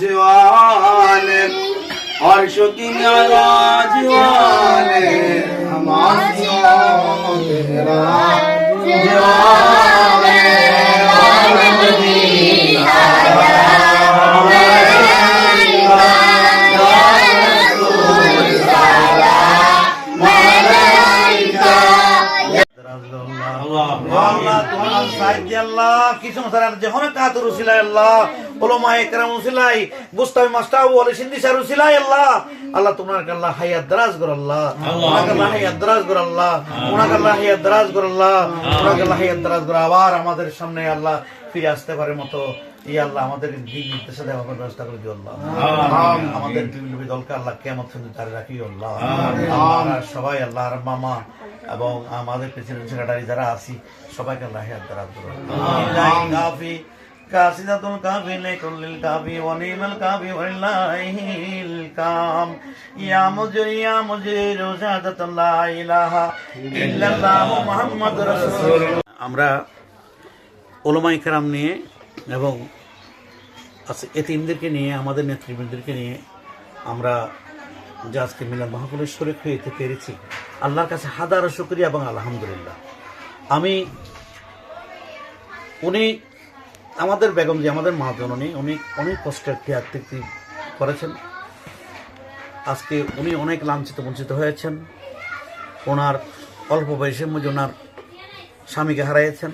मेराज वाले अर्श की मेराज वाले हमासियों मेराज वाले আল্লাহ তোমার সাহায্য আল্লাহ কিছু মশারার যখন কাতুর উসিলাই আল্লাহ ওলামায়ে কেরাম উসিলাই মুস্তাফি মাস্টার ওয়ালি সিন্ধি স্যার উসিলাই আল্লাহ আল্লাহ তোমার আল্লাহ হায়াত দারাজ কর আল্লাহ তোমার আল্লাহ হায়াত দারাজ কর আল্লাহ তোমার আল্লাহ হায়াত দারাজ কর আল্লাহ তোমার আল্লাহ হায়াত দারাজ কর আবার আমাদের সামনে আল্লাহ ফিরে আসতে পারে মতো ইয়া আল্লাহ আমাদের দিক নির্দেশে দেওয়ার ব্যবস্থা করে দিও আল্লাহ আমাদের বিভিন্ন দলকে আল্লাহ কিয়ামত পর্যন্ত জারি রাখিও আল্লাহ আমরা সবাই আল্লাহর মামা এবং আমাদের প্রেসিডেন্ট সেক্রেটারি যারা আছি সবাইকে আল্লাহ হায়াত দারাজ করো কাফি কাসিদাতুল কাফি লিকুল্লিল কাফি ওয়া নিমাল কাফি ওয়ালিল্লাহিল কাম ইয়া মুজিরু শাহাদাতুল লা ইলাহা ইল্লাল্লাহ মুহাম্মাদুর রাসূলুল্লাহ। আমরা ওলামায়ে কেরাম নিয়ে এবং এতিমদেরকে নিয়ে আমাদের নেতৃবৃন্দদেরকে নিয়ে আমরা যে আজকে মিলাদ মাহফিলের শরীক হইতে পেরেছি আল্লাহর কাছে হাজারো শুকরিয়া এবং আলহামদুলিল্লাহ। উনি আমাদের বেগম জি আমাদের মা জননী উনি অনেক কষ্টের ত্যাগ করেছেন। আজকে উনি অনেক লাঞ্ছিত বঞ্চিত হয়েছেন। ওনার অল্প বয়সের মধ্যে ওনার স্বামীকে হারাইয়েছেন,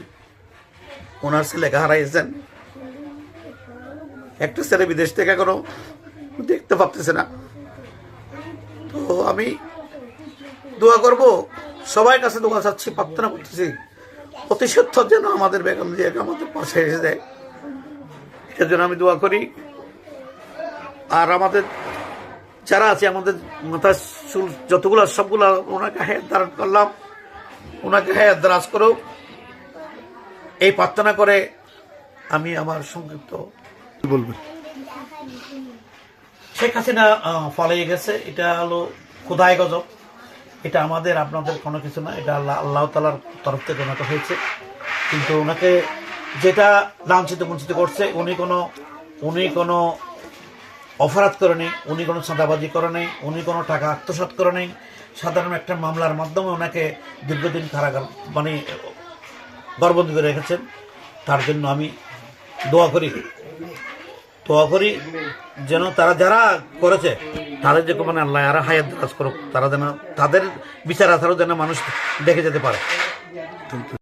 ওনার ছেলেকে হারাইয়েছেন। একটা ছেলে বিদেশ থেকে এখনো দেখতে পারতেছে না। তো আমি দোয়া করব, সবাই কাছে দোয়া চাচ্ছি, প্রার্থনা করতেছি অতি সত্য যেন আমাদের বেগম জিয়াকে আমাদের পাশে এসে দেয়, এর জন্য আমি দোয়া করি। আর আমাদের যারা আছে আমাদের মাথার চুল যতগুলো সবগুলো ওনাকে হায়াত দারাজ করলাম, ওনাকে হায়াত দারাজ করো এই প্রার্থনা করে আমি আমার সংক্ষিপ্ত বলবেন। শেখ হাসিনা পালিয়ে গেছে, এটা হলো খোদাই গজব, এটা আমাদের আপনাদের কোনো কিছু না, এটা আল্লাহ তাআলার তরফ থেকে ওনাকে হয়েছে। কিন্তু ওনাকে যেটা লাঞ্ছিত বঞ্চিত করছে উনি কোনো অপরাধ করে নেই, উনি কোনো চাঁদাবাজি করে নেই, উনি কোনো টাকা আত্মসাৎ করে নেই। সাধারণ একটা মামলার মাধ্যমে ওনাকে দীর্ঘদিন কারাগার গড়বন্দি করে রেখেছেন। তার জন্য আমি দোয়া করি যেন তারা যারা করেছে তাদের যে মানে আল্লাহ আরা হায়াত দারাজ করুক, তারা যেন তাদের বিচার আচারও যেন মানুষ দেখে যেতে পারে।